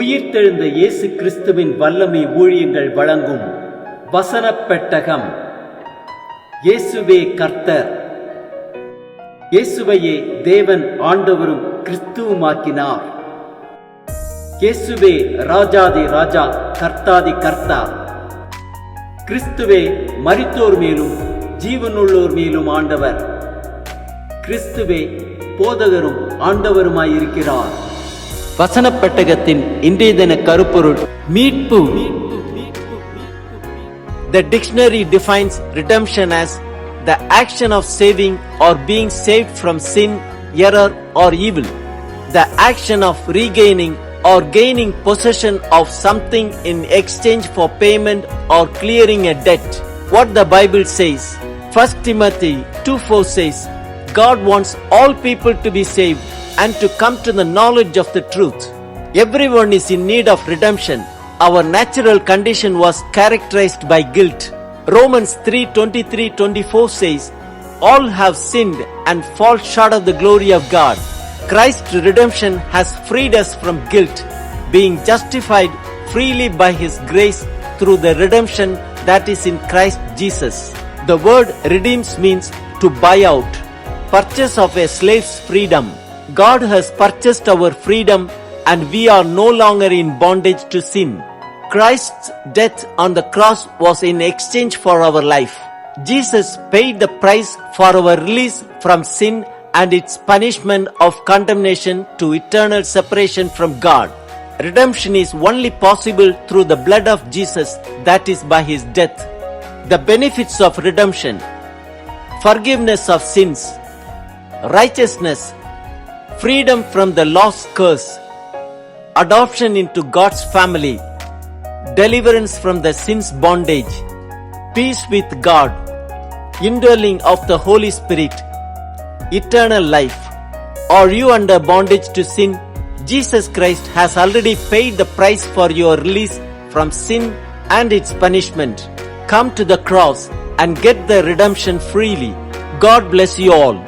உயிர்த்தெழுந்த இயேசு கிறிஸ்துவின் வல்லமை ஊழியங்கள் வழங்கும் வசனப் பெட்டகம். இயேசுவே கர்த்தர். இயேசுவையே தேவன் ஆண்டவரும் கிறிஸ்துவுமாக்கினார். இயேசுவே ராஜாதி ராஜா, கர்த்தாதி கர்த்தா. கிறிஸ்துவே மரித்தோர் மேலும் ஜீவனுள்ளோர் மேலும் ஆண்டவர். கிறிஸ்துவே போதகரும் ஆண்டவருமாயிருக்கிறார். வசனப் பெட்டகத்தின் இன்றைய தின கருப்பொருள் மீட்பு. The dictionary defines redemption as the action of saving or being saved from sin, error or evil. The action of regaining or gaining possession of something in exchange for payment or clearing a debt. What the Bible says. 1 Timothy 2:4 says, God wants all people to be saved and to come to the knowledge of the truth. Everyone is in need of redemption. Our natural condition was characterized by guilt. Romans 3:23-24 says, all have sinned and fall short of the glory of God. Christ's redemption has freed us from guilt, being justified freely by His grace through the redemption that is in Christ Jesus. The word redeems means to buy out, purchase of a slave's freedom. God has purchased our freedom and we are no longer in bondage to sin. Christ's death on the cross was in exchange for our life. Jesus paid the price for our release from sin and its punishment of condemnation to eternal separation from God. Redemption is only possible through the blood of Jesus, that is by His death. The benefits of redemption: forgiveness of sins, righteousness, freedom from the law's curse, adoption into God's family, deliverance from the sin's bondage, peace with God, indwelling of the Holy Spirit, eternal life. Are you under bondage to sin? Jesus Christ has already paid the price for your release from sin and its punishment. Come to the cross and get the redemption freely. God bless you all.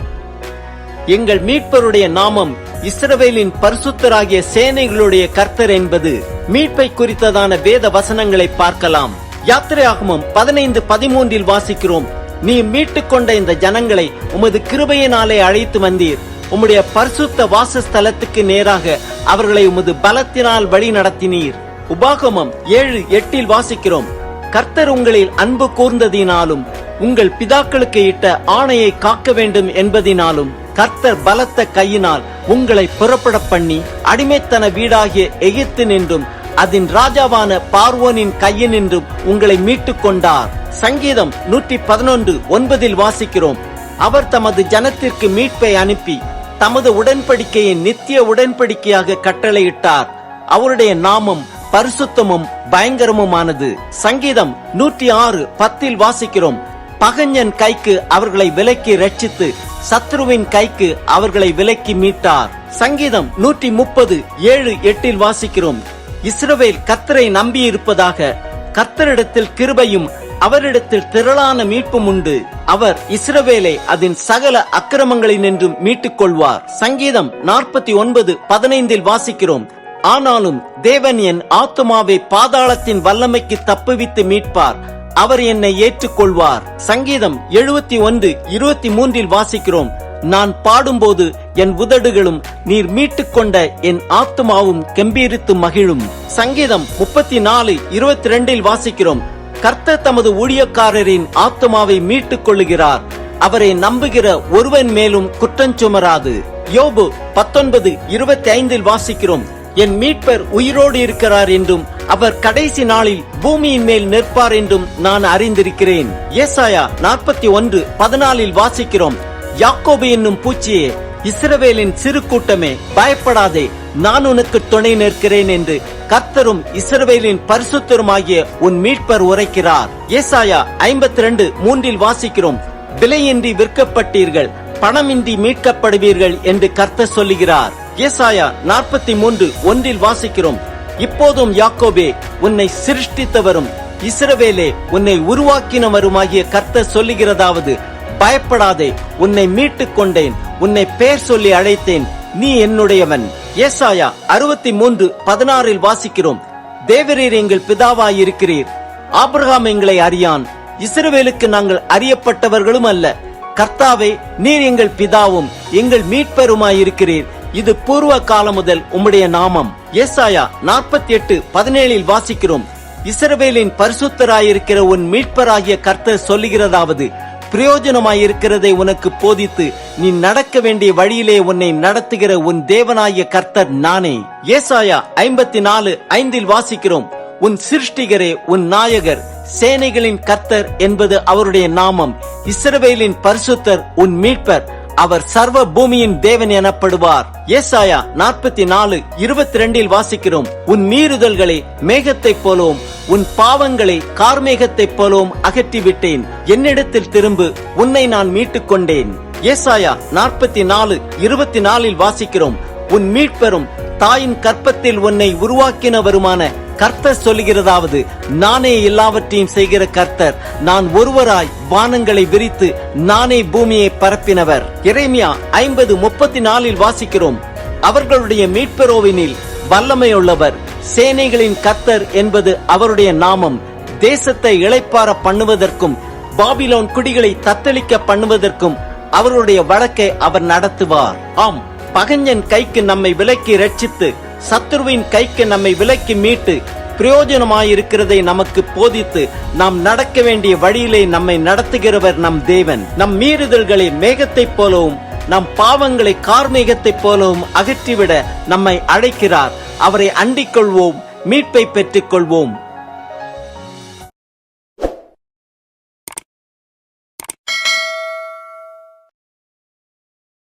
எங்கள் மீட்பருடைய நாமம் இஸ்ரவேலின் பரிசுத்தராகிய சேனைகளுடைய கர்த்தர் என்பது மீட்பை குறித்ததான வேத வசனங்களை பார்க்கலாம். யாத்திரையாகமம் 15:13 வாசிக்கிறோம், நீ மீட்டுக் கொண்ட இந்த ஜனங்களை உமது கிருபையினாலே அழைத்து வந்தீர், உம்முடைய பரிசுத்த வாசஸ்தலத்துக்கு நேராக அவர்களை உமது பலத்தினால் வழி நடத்தினீர். உபாகமம் 7:8 வாசிக்கிறோம், கர்த்தர் உங்களில் அன்பு கூர்ந்ததினாலும் உங்கள் பிதாக்களுக்கு இட்ட ஆணையை காக்க வேண்டும் என்பதினாலும் கர்த்தர் பலத்த கையினால் உங்களை புறப்பட பண்ணி அடிமைத்தன வீடாகிய எகிப்து நின்றும் அதன் ராஜாவான பார்வோனின் கையினின்றும் உங்களை மீட்டுக் கொண்டார். சங்கீதம் 111:9 வாசிக்கிறோம், அவர் தமது ஜனத்திற்கு மீட்பை அனுப்பி தமது உடன்படிக்கையை நித்திய உடன்படிக்கையாக கட்டளையிட்டார். அவருடைய நாமம் பரிசுத்தமும் பயங்கரமுமானது. சங்கீதம் 106:10 வாசிக்கிறோம், பகைஞன் கைக்கு அவர்களை விலக்கி ரட்சித்து சத்ருவின் கைக்கு அவர்களை விலக்கி மீட்டார். சங்கீதம் 130:7-8 வாசிக்கிறோம், இஸ்ரவேல் கர்த்தரை நம்பி இருப்பதாக, கர்த்தரிடத்தில் கிருபையும் அவரிடத்தில் திரளான மீட்பும் உண்டு. அவர் இஸ்ரவேலை அதன் சகல அக்கிரமங்களினின்றும் மீட்டுக் கொள்வார். சங்கீதம் 49:15 வாசிக்கிறோம், ஆனாலும் தேவன் என் ஆத்துமாவை பாதாளத்தின் வல்லமைக்கு தப்புவித்து மீட்பார், அவர் என்னை ஏற்றுக்கொள்வார். சங்கீதம் 71:23 வாசிக்கிறோம், நான் பாடும்போது என் உதடுகளும் நீர் மீட்டுக் கொண்ட என் ஆத்துமாவும் கெம்பீரித்து மகிழும். சங்கீதம் 34:22 வாசிக்கிறோம், கர்த்தர் தமது ஊழியக்காரரின் ஆத்துமாவை மீட்டுக் கொள்ளுகிறார், அவரை நம்புகிற ஒருவன் மேலும் குற்றம் சுமராது. யோபு 19:25 வாசிக்கிறோம், என் மீட்பர் உயிரோடு இருக்கிறார் என்றும் அவர் கடைசி நாளில் பூமியின் மேல் நிற்பார் என்றும் நான் அறிந்திருக்கிறேன். ஏசாயா 41:14 வாசிக்கிறோம், யாக்கோபு என்னும் பூச்சியே, இஸ்ரவேலின் சிறு கூட்டமே, பயப்படாதே, நான் உனக்கு துணை நிற்கிறேன் என்று கர்த்தரும் இஸ்ரவேலின் பரிசுத்தருமாகிய உன் மீட்பர் உரைக்கிறார். ஏசாயா 52:3 வாசிக்கிறோம், விலையின்றி விற்கப்பட்டீர்கள், பணமின்றி மீட்கப்படுவீர்கள் என்று கர்த்தர் சொல்லுகிறார். ஏசாயா 43:1 வாசிக்கிறோம், இப்போதும் யாக்கோபே, உன்னை சிருஷ்டித்தவரும் இஸ்ரவேலே, உன்னை உருவாக்கினவருமாகிய கர்த்தர் சொல்லுகிறதாவது, பயப்படாதே, உன்னை மீட்டுக் கொண்டேன், உன்னை பெயர் சொல்லி அழைத்தேன், நீ என்னுடையவன். ஏசாயா 63:16 வாசிக்கிறோம், தேவரீர் எங்கள் பிதாவாயிருக்கிறீர், ஆபிரகாம் எங்களை அறியான், இஸ்ரவேலுக்கு நாங்கள் அறியப்பட்டவர்களும் அல்ல. கர்த்தாவே, நீர் எங்கள் பிதாவும் எங்கள் மீட்பெருமாயிருக்கிறீர், இது பூர்வ காலம் முதல் உம்முடைய நாமம். ஏசாயா 48:17 வாசிக்கிறோம், இஸ்ரவேலின் பரிசுத்தராயிருக்கிற உன் மீட்பராகிய கர்த்தர் சொல்லுகிறதாவது, பிரயோஜனமாயிருக்கிறதை உனக்கு போதித்து நீ நடக்க வேண்டிய வழியிலே உன்னை நடத்துகிற உன் தேவனாகிய கர்த்தர் நானே. ஏசாயா 54:5 வாசிக்கிறோம், உன் சிருஷ்டிகரே, உன் நாயகர், சேனைகளின் கர்த்தர் என்பது அவருடைய நாமம், இஸ்ரவேலின் பரிசுத்தர் உன் மீட்பர், அவர் சர்வ பூமியின் தேவன் எனப்படுவார். ஏசாயா 44:22 வாசிக்கிறோம், உன் மீறுதல்களை மேகத்தைப் போலவும் உன் பாவங்களை கார்மேகத்தைப் போலவும் அகற்றிவிட்டேன், என்னிடத்தில் திரும்பு, உன்னை நான் மீட்டுக் கொண்டேன். ஏசாயா 44:24 வாசிக்கிறோம், உன் மீட்பெரும் தாயின் கற்பத்தில் உன்னை உருவாக்கினவருமான கர்த்தர் சொல்லுகிறதாவது, நானே எல்லாவற்றையும் செய்கிற கர்த்தர், நான் ஒருவராய் வானங்களை விரித்து நானே பூமியை பரப்பினவர். எரேமியா 50:34 வாசிக்கிறோம், அவர்களுடைய மீட்பெரோவினில் வல்லமையுள்ளவர், சேனைகளின் கர்த்தர் என்பது அவருடைய நாமம், தேசத்தை இளைப்பாற பண்ணுவதற்கும் பாபிலோன் குடிகளை தத்தளிக்க பண்ணுவதற்கும் அவருடைய வழக்கை அவர் நடத்துவார். ஆம், பகைஞன் கைக்கு நம்மை விலக்கி ரட்சித்து சத்துருவின் கைக்கு நம்மை விலக்கி மீட்டு பிரயோஜனமாயிருக்கிறதை நமக்கு போதித்து நாம் நடக்க வேண்டிய வழியிலே நம்மை நடத்துகிறவர் நம் தேவன். நம் மீறுதல்களை மேகத்தைப் போலவும் நம் பாவங்களை கார்மேகத்தைப் போலவும் அகற்றிவிட நம்மை அழைக்கிறார். அவரை அண்டிக் கொள்வோம், மீட்பை பெற்றுக் கொள்வோம்.